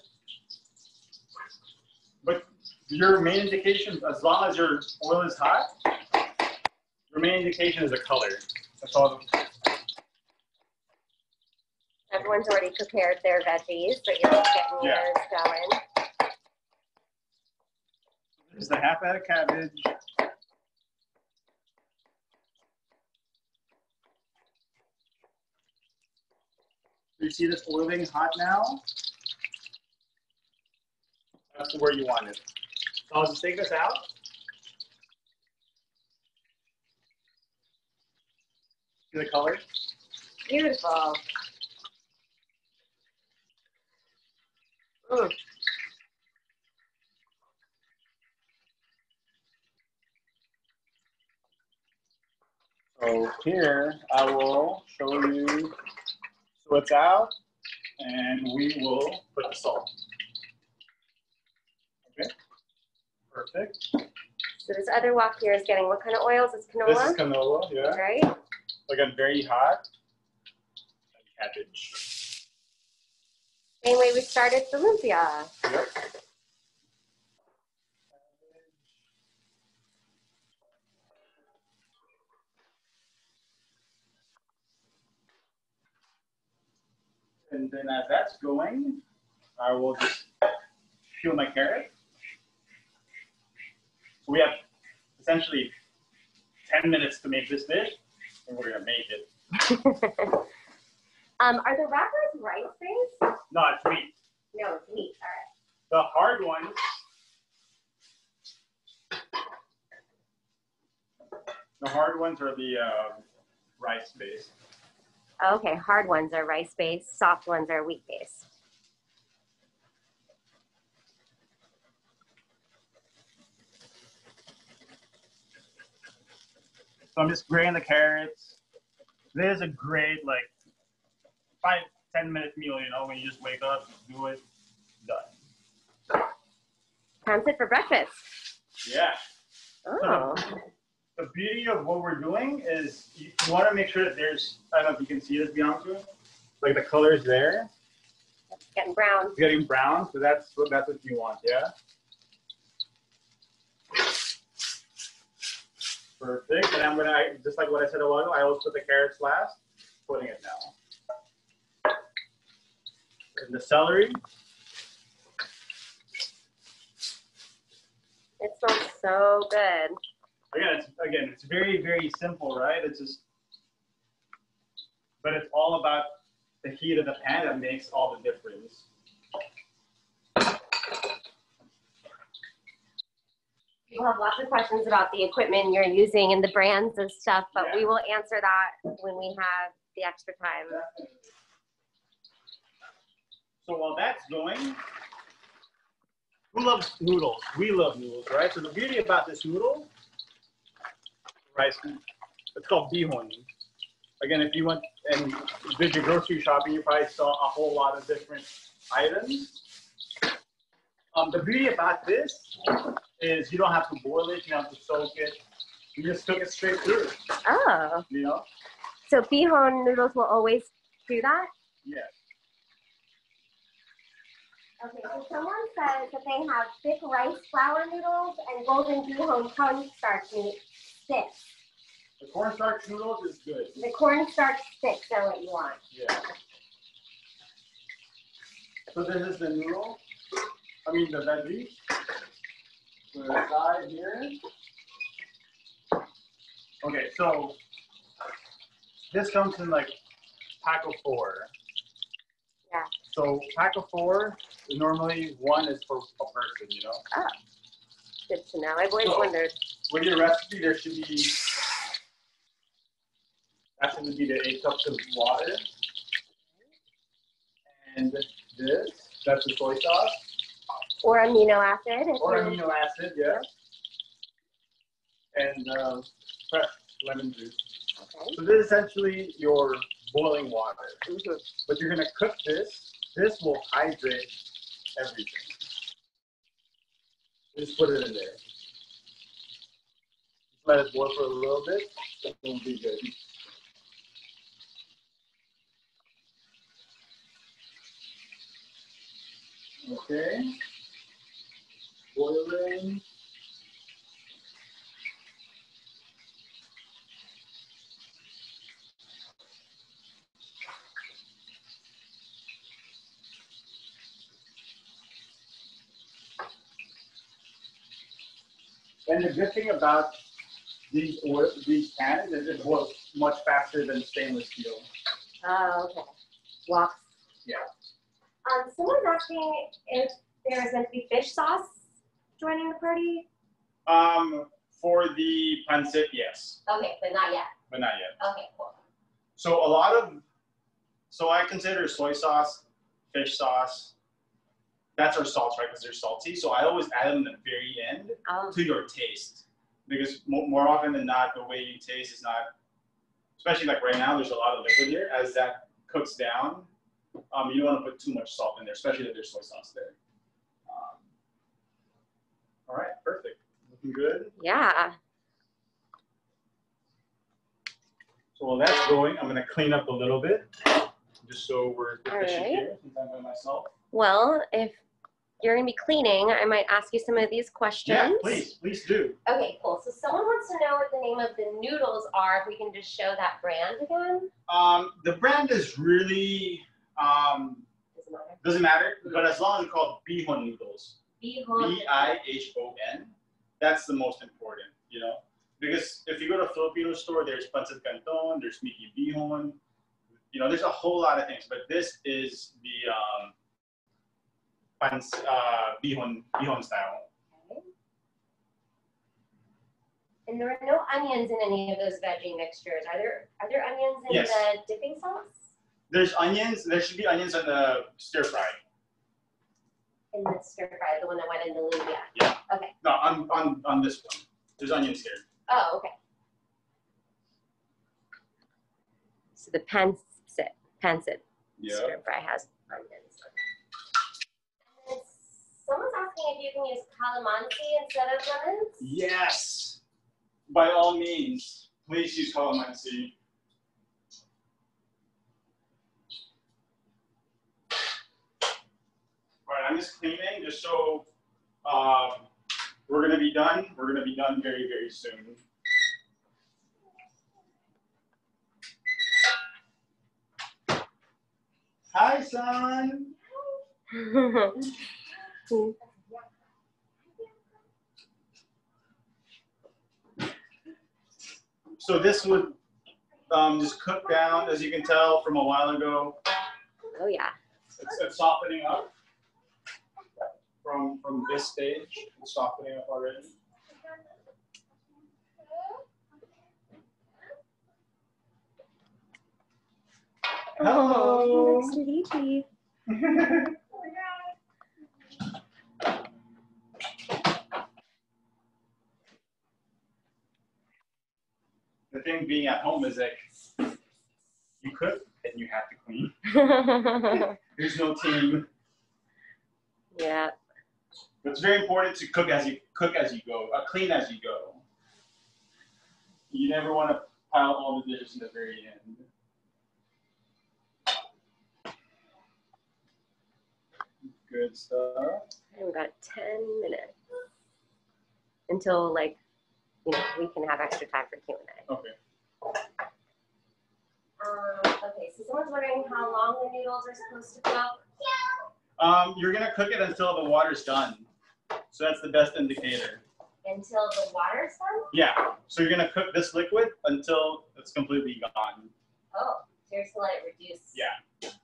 But your main indication, as long as your oil is hot, your main indication is the color. That's all. everyone's already prepared their veggies, so you're just getting Yeah. yours going. This is the half head of cabbage. You see this oiling hot now? That's where you want it. So I'll just take this out. See the color? Beautiful. Mm. So here I will show you. So it's out, and we will put the salt. Okay, perfect. So this other wok here is getting what kind of oils? It's canola? This is canola, yeah. Right? Again, very hot. And cabbage. Same way we started the lumpia. Yep. And then as that's going, I will just peel my carrot. So we have essentially 10 minutes to make this dish, and we're gonna make it. Are the wrappers rice-based? No, it's meat. No, it's meat. All right. The hard ones, are the rice-based. Okay, hard ones are rice-based, soft ones are wheat-based. So I'm just grating the carrots. This is a great, like, 5-10 minute meal, you know, when you just wake up, do it, done. Time fit for breakfast. Yeah. Oh. The beauty of what we're doing is you want to make sure that there's, I don't know if you can see this, Bianca, like the color's there. It's getting brown. It's getting brown, so that's what you want, yeah? Perfect. And I'm gonna, just like what I said a while ago, I always put the carrots last, putting it now. And the celery. It smells so good. Again, it's very, very simple, right? It's just, but it's all about the heat of the pan that makes all the difference. People have lots of questions about the equipment you're using and the brands and stuff, but Yeah. we will answer that when we have the extra time. So while that's going, who loves noodles? We love noodles, right? So the beauty about this noodle, rice, it's called bihon. Again, if you went and did your grocery shopping, you probably saw a whole lot of different items. The beauty about this is you don't have to boil it, you don't have to soak it. You just cook it straight through, Oh. you know? So bihon noodles will always do that? Yeah. Okay, so someone says that they have thick rice flour noodles and golden bihon cornstarch sticks. The cornstarch noodles is good. The cornstarch sticks are what you want. Yeah. So this is the noodle. I mean the veggies. So the side here. Okay, so this comes in like pack of 4. Yeah. So pack of 4, normally 1 is for a person, you know? Oh, good to know. I've always So, wondered. with your recipe, there should be, that should be the 8 cups of water. And this, that's the soy sauce. Or amino acid. Or amino acid, yes. And fresh lemon juice. Okay. So this is essentially your boiling water. Mm-hmm. But you're gonna cook this. This will hydrate everything. Just put it in there. Just let it boil for a little bit. It'll be good. Okay. Boiling. And the good thing about these pans is it boils much faster than stainless steel. Oh, okay. Walks. Yeah. Someone's asking if there is meant to be fish sauce joining the party. For the pancit, yes, Okay, but not yet. but not yet. Okay, cool. So I consider soy sauce, fish sauce. That's our salts, right? Because they're salty. So I always add them at the very end to your taste, because more often than not, the way you taste is not. Especially like right now, there's a lot of liquid here. As that cooks down, you don't want to put too much salt in there, especially if there's soy sauce there. All right, perfect. Looking good. Yeah. So while that's going, I'm going to clean up a little bit, just so we're efficient right. here, since I'm by myself. Well, if you're going to be cleaning, I might ask you some of these questions. Yeah, please do. Okay, cool. So someone wants to know what the name of the noodles are. If we can just show that brand again. The brand is really doesn't matter, but as long as it's called Bihon noodles, Bihon. Bihon, that's the most important, you know. Because if you go to a Filipino store, there's Pancit Canton, there's Miki Bihon, you know, there's a whole lot of things. But this is the Bihon style. Okay. And there are no onions in any of those veggie mixtures. Are there onions in Yes. the dipping sauce? There's onions. There should be onions in the stir fry. In the stir fry, the one that went in the lumpia. Yeah. Okay. No, on this one. There's onions here. Oh, okay. So the pancit Yeah. stir fry has onions. And someone's asking if you can use calamansi instead of lemons. Yes. By all means, please use calamansi. All right, I'm just cleaning just so we're gonna be done. We're gonna be done very, very soon. Hi, son. So this would just cook down, as you can tell from a while ago. Oh yeah. It's softening up from this stage. It's softening up already. Hello. Next to Dee. The thing being at home is like you cook and you have to clean. There's no team. Yeah. It's very important to cook as you go, clean as you go. You never want to pile all the dishes in the very end. Good stuff. We've got 10 minutes until we can have extra time for Q&A. Okay. Okay, so someone's wondering how long the noodles are supposed to cook. You're gonna cook it until the water's done. So that's the best indicator. Until the water's done? Yeah. So you're gonna cook this liquid until it's completely gone. Oh, so you're just to let it reduce. Yeah. Okay.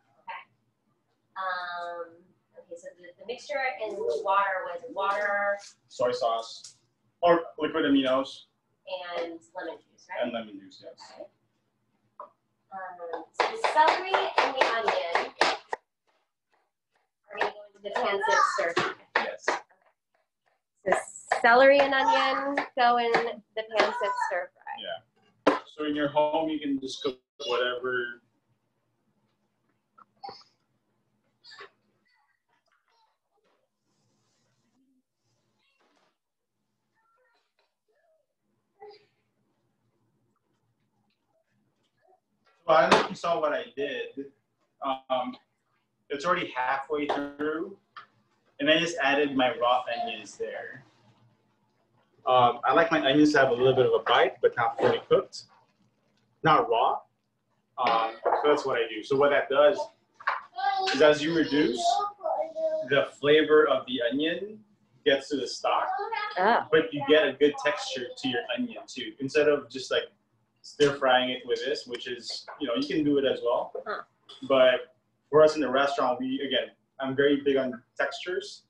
Okay, so the mixture in the water was water Soy sauce or liquid aminos and lemon juice, right? and lemon juice. Yes. Okay. So the celery and the onion are going to go into the pancit stir fry. Yes. So celery and onion go in the pancit stir fry. Yeah. So in your home, you can just cook whatever. Well, I don't know if you saw what I did. It's already halfway through, and I just added my raw onions there. I like my onions to have a little bit of a bite, but not fully cooked, not raw. So that's what I do. So what that does is, as you reduce, the flavor of the onion gets to the stock, Oh. but you get a good texture to your onion too. Instead of just like stir frying it with this, which is, you know, you can do it as well. Huh. But for us in the restaurant, I'm very big on textures.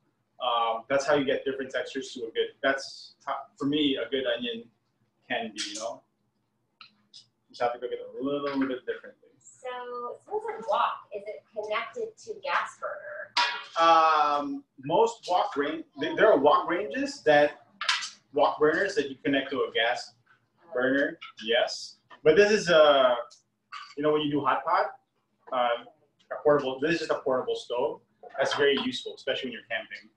That's how you get different textures to a good. That's how, for me, a good onion can be. You know, you just have to cook it a little bit differently. So, someone said wok. Is it connected to gas burner? Most wok range, there are wok ranges wok burners that you connect to a gas burner. Yes, but this is you know, when you do hot pot, a portable. This is just a portable stove. That's very useful, especially when you're camping.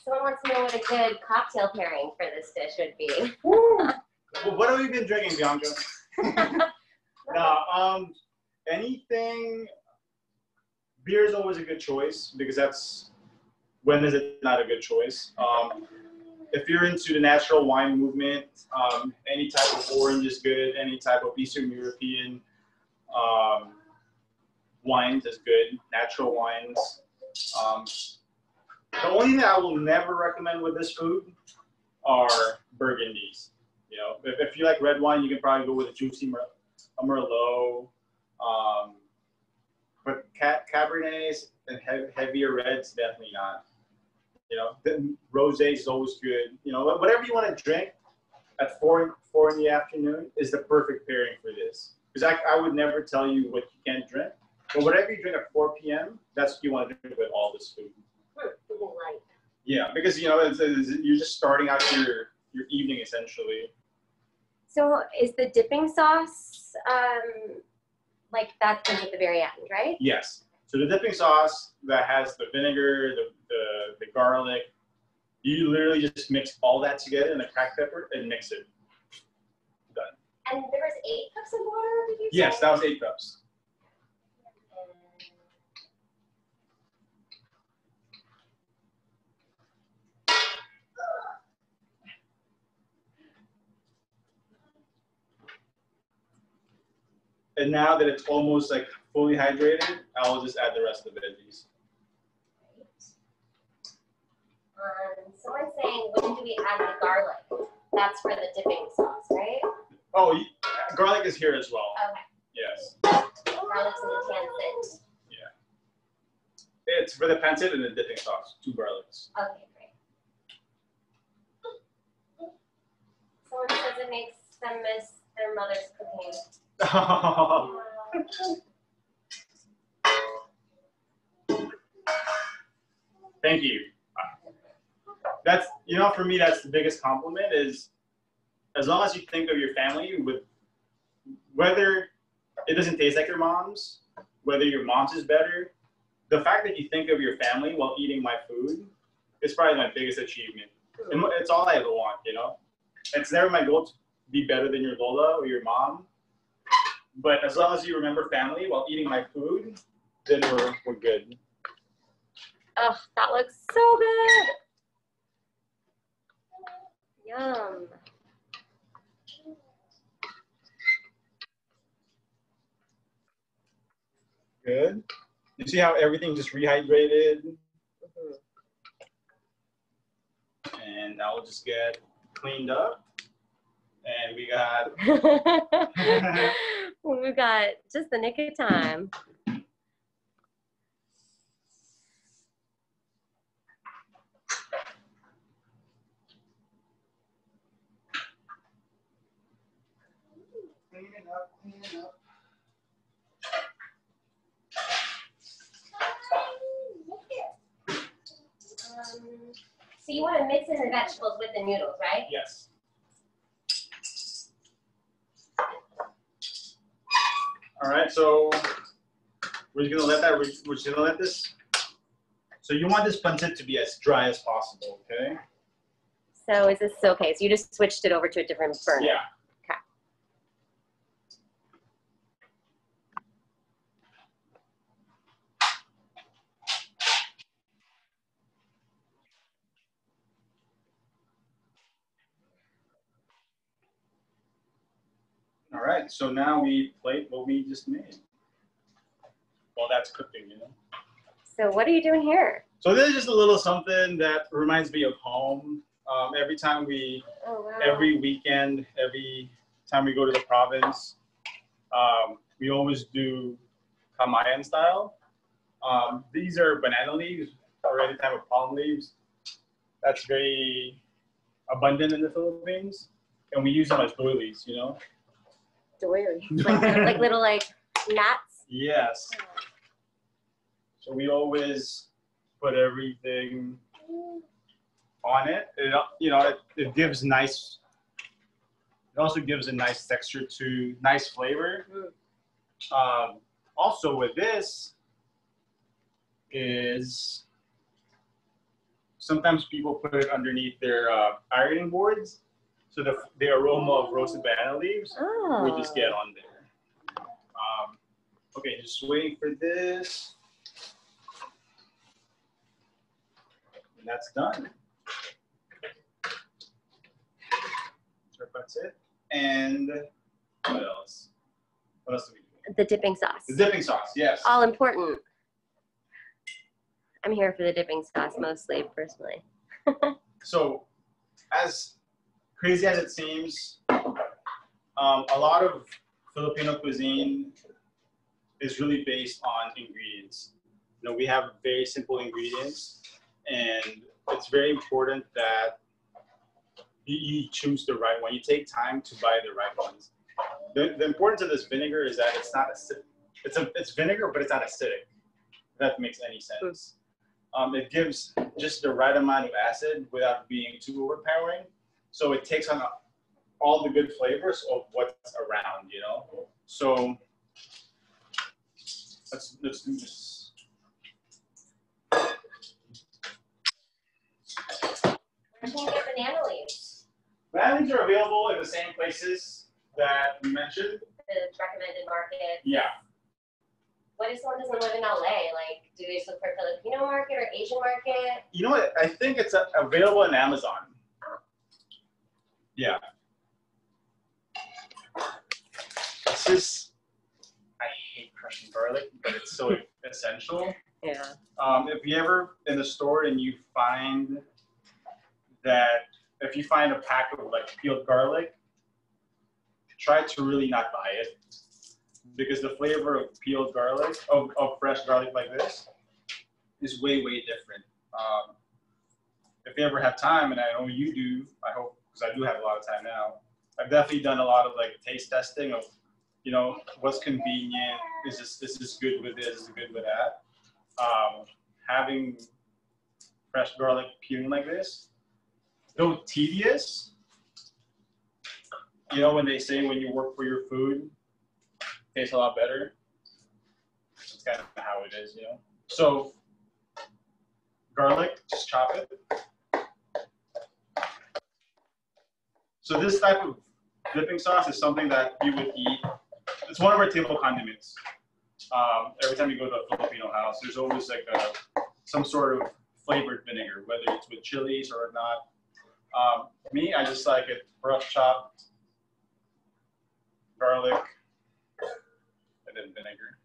Someone wants to know what a good cocktail pairing for this dish would be. Well, what have you been drinking, Bianca? No, anything. Beer is always a good choice because that's when is it not a good choice? If you're into the natural wine movement, any type of orange is good. Any type of Eastern European wines is good. Natural wines. The only thing I will never recommend with this food are Burgundies. You know, if you like red wine, you can probably go with a juicy Merlot. But Cabernets and heavier reds, definitely not. You know, the rosé is always good. You know, whatever you want to drink at 4 in the afternoon is the perfect pairing for this. Because I would never tell you what you can't drink. But whatever you drink at 4 p.m., that's what you want to drink with all this food. Light. Yeah, because, you know, you're just starting out your evening, essentially. So, is the dipping sauce like that comes at the very end, right? Yes. So the dipping sauce that has the vinegar, the garlic, you literally just mix all that together in the cracked pepper and mix it. Done. And there was 8 cups of water, did you say? Yes, that was 8 cups. And now that it's almost like fully hydrated, I will just add the rest of the veggies. Someone's saying, when do we add the garlic? That's for the dipping sauce, right? Oh, garlic is here as well. Okay. Yes. Garlic's in the pancit. Yeah. It's for the pancit and the dipping sauce, 2 garlics. Okay, great. Someone says it makes them miss their mother's cooking. Thank you. That's, you know, for me, that's the biggest compliment is as long as you think of your family with whether it doesn't taste like your mom's, whether your mom's is better, the fact that you think of your family while eating my food is probably my biggest achievement. And it's all I ever want, you know? It's never my goal to be better than your Lola or your mom. But as long as you remember family while eating my food, then we're good. Oh, that looks so good. Yum. Good. You see how everything just rehydrated? And now we'll just get cleaned up. And we got... We got just the nick of time. Cleaning up, cleaning up. So you want to mix in the vegetables with the noodles, right? Yes. All right, so we're just gonna let that. We're just gonna let this. So you want this pancit to be as dry as possible, okay? So is this okay? So you just switched it over to a different burner. Yeah. Okay. All right, so now we plate what we just made. Well, that's cooking, you know. So what are you doing here? So this is just a little something that reminds me of home. Every time Oh, wow. every weekend, every time we go to the province, we always do Kamayan style. These are banana leaves or any type of palm leaves. That's very abundant in the Philippines, and we use them as doilies, you know? Doily. Like little like mats? Yes. So we always put everything on it. It gives nice. It also gives a nice texture to nice flavor. Also with this is sometimes people put it underneath their ironing boards, so the aroma of roasted banana leaves will just get on there. Okay, just waiting for this. And that's done. So that's it. And what else? What else do we do? The dipping sauce. The dipping sauce, yes. All important. I'm here for the dipping sauce mostly, personally. So, as crazy as it seems, a lot of Filipino cuisine is really based on ingredients. You know, we have very simple ingredients, and it's very important that you choose the right one. You take time to buy the right ones. The importance of this vinegar is that it's not acidic. It's vinegar, but it's not acidic. If that makes any sense. It gives just the right amount of acid without being too overpowering. So it takes on all the good flavors of what's around, you know? So let's do this. Where can you get banana leaves? Banana leaves are available in the same places that we mentioned. The recommended market. Yeah. What if someone doesn't live in LA? Like, do they just look for a Filipino market or Asian market? You know what? I think it's available on Amazon. Yeah. This is, I hate crushing garlic, but it's so essential. Yeah. If you ever in the store and you find that, if you find a pack of like peeled garlic, try to really not buy it. Because the flavor of peeled garlic, of fresh garlic like this, is way, way different. If you ever have time, and I know you do, I hope, because I do have a lot of time now, I've definitely done a lot of like taste testing of, you know, what's convenient, is this good with this, is it good with that. Having fresh garlic peeling like this, though tedious, you know, when they say when you work for your food, tastes a lot better. That's kind of how it is, you know. So, garlic, just chop it. So this type of dipping sauce is something that you would eat. It's one of our table condiments. Every time you go to a Filipino house, there's always like some sort of flavored vinegar, whether it's with chilies or not. Me, I just like it rough chopped, garlic, and then vinegar.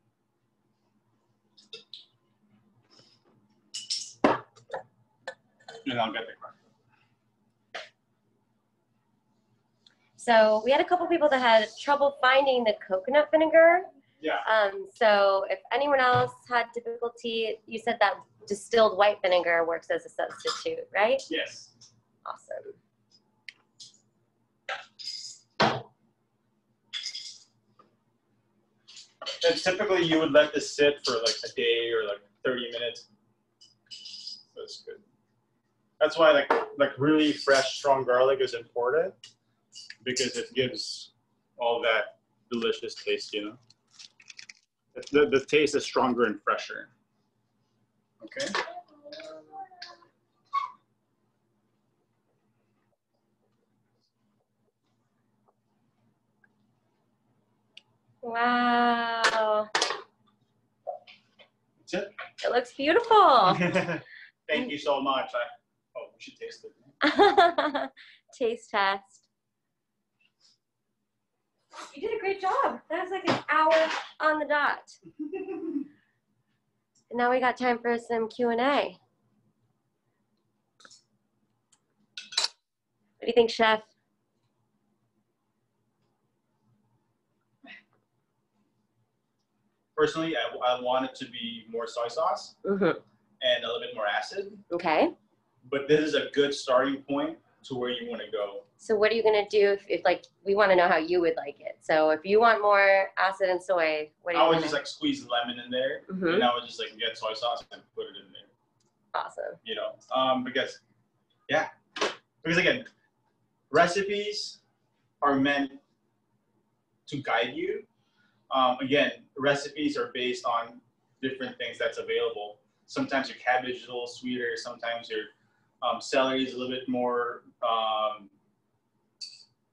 And I'll get the crust. So we had a couple people that had trouble finding the coconut vinegar. Yeah. So if anyone else had difficulty, you said that distilled white vinegar works as a substitute, right? Yes. Awesome. And typically you would let this sit for like a day or like 30 minutes. That's good. That's why like really fresh, strong garlic is important, because it gives all that delicious taste, you know. The taste is stronger and fresher. Okay. Wow. That's it. It looks beautiful. Thank you so much. Oh, we should taste it. Taste test. You did a great job. That was like an hour on the dot. And now we got time for some Q&A. What do you think, Chef? Personally, I want it to be more soy sauce Mm-hmm. and a little bit more acid. Okay. But this is a good starting point to where you want to go. So what are you gonna do if like we want to know how you would like it? So if you want more acid and soy, what are you I would gonna just like squeeze lemon in there, Mhm. and I would just like get soy sauce and put it in there. Awesome. You know, because again, recipes are meant to guide you. Again, recipes are based on different things that's available. Sometimes your cabbage is a little sweeter. Sometimes your celery is a little bit more,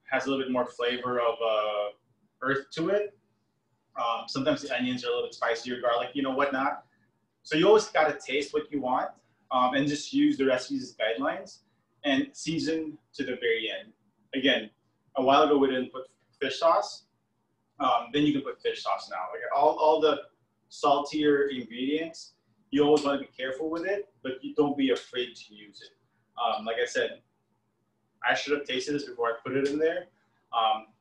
has a little bit more flavor of earth to it. Sometimes the onions are a little bit spicier, garlic, you know, whatnot. So you always got to taste what you want and just use the recipes as guidelines and season to the very end. Again, a while ago we didn't put fish sauce. Then you can put fish sauce now. Like all the saltier ingredients, you always want to be careful with it, but you don't be afraid to use it. Like I said, I should have tasted this before I put it in there,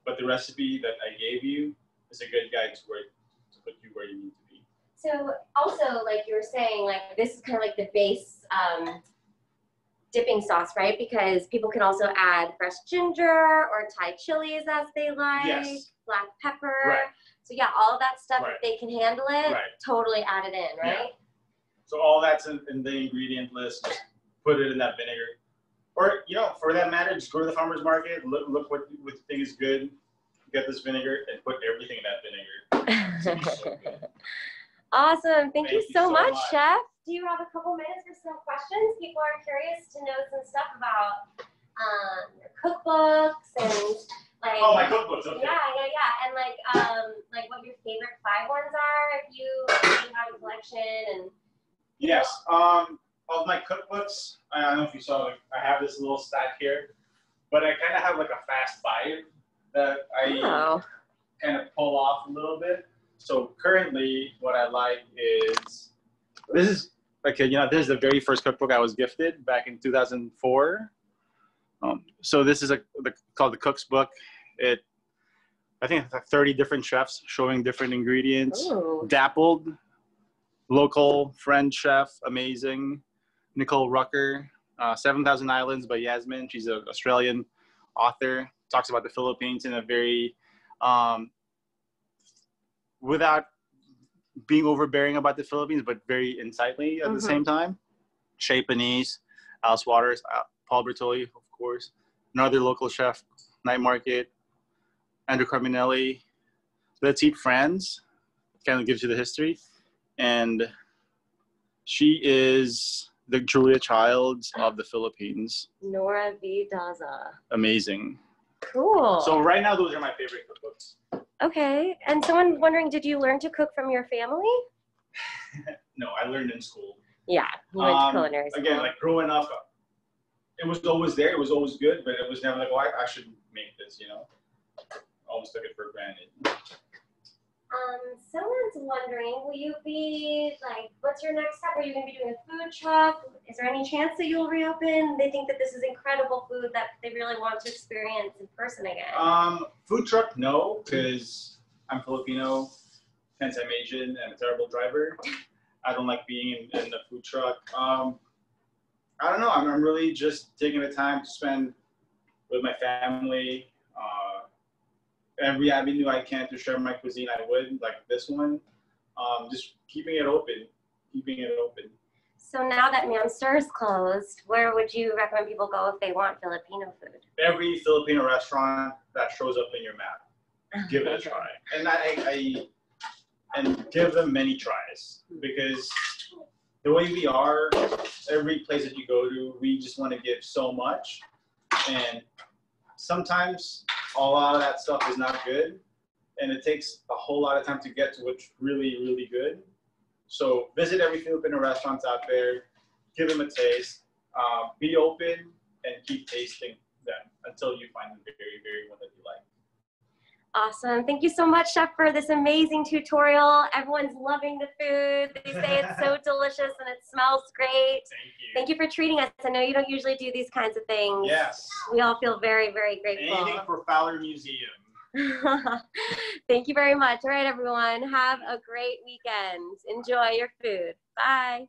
but the recipe that I gave you is a good guide to put you where you need to be. So also, like you were saying, like this is kind of like the base dipping sauce, right? Because people can also add fresh ginger or Thai chilies as they like, Yes. black pepper. Right. So yeah, all of that stuff, Right. if they can handle it, Right. totally add it in, right? Yeah. So all that's in the ingredient list. Just put it in that vinegar, or you know, for that matter, just go to the farmer's market. Look what you think is good. Get this vinegar and put everything in that vinegar. It's gonna be so good. Awesome. Thank you so much, much. Chef. Do you have a couple minutes for some questions? People are curious to know some stuff about your cookbooks and like. Oh, my cookbooks. Okay. Yeah. And like what your favorite 5 ones are if you have a collection and. Yes. Of my cookbooks, I don't know if you saw. Like, I have this little stack here, but I kind of have like a fast 5 that I kind of pull off a little bit. So currently, what I like is this is okay. You know, this is the very first cookbook I was gifted back in 2004. So this is called the Cook's Book. I think it's like 30 different chefs showing different ingredients. Ooh. Dappled, local French chef, amazing. Nicole Rucker, 7,000 Islands by Yasmin. She's an Australian author. Talks about the Philippines in a very, without being overbearing about the Philippines, but very insightfully at the same time. Shea Panisse, Alice Waters, Paul Bertoli, of course. Another local chef, Night Market, Andrew Carminelli. Let's Eat Friends, kind of gives you the history. And she is the Julia Childs of the Philippines. Nora V. Daza. Amazing. Cool. So right now, those are my favorite cookbooks. Okay. And someone wondering, did you learn to cook from your family? No, I learned in school. Yeah, you went to culinary school. Again, like growing up, it was always there. It was always good, but it was never like, oh, I should make this, you know? Always took it for granted. Someone's wondering, will you be like, what's your next step? Are you going to be doing a food truck? Is there any chance that you'll reopen? They think that this is incredible food that they really want to experience in person again. Food truck, no, because I'm Filipino, hence I'm Asian, and I'm a terrible driver. I don't like being in the food truck. I don't know. I'm really just taking the time to spend with my family. Every avenue I can to share my cuisine, I would, like this one. Just keeping it open. So now that Mamster is closed, where would you recommend people go if they want Filipino food? Every Filipino restaurant that shows up in your map, give it a try. And and give them many tries, because the way we are, every place that you go to, we just want to give so much, and sometimes a lot of that stuff is not good, and it takes a whole lot of time to get to what's really, really good. So visit every Filipino restaurant out there, give them a taste, be open, and keep tasting them until you find the very, very one that you like. Awesome. Thank you so much, Chef, for this amazing tutorial. Everyone's loving the food. They say it's so delicious and it smells great. Thank you. Thank you for treating us. I know you don't usually do these kinds of things. Yes. We all feel very, very grateful. Anything for Fowler Museum. Thank you very much. All right, everyone. Have a great weekend. Enjoy your food. Bye.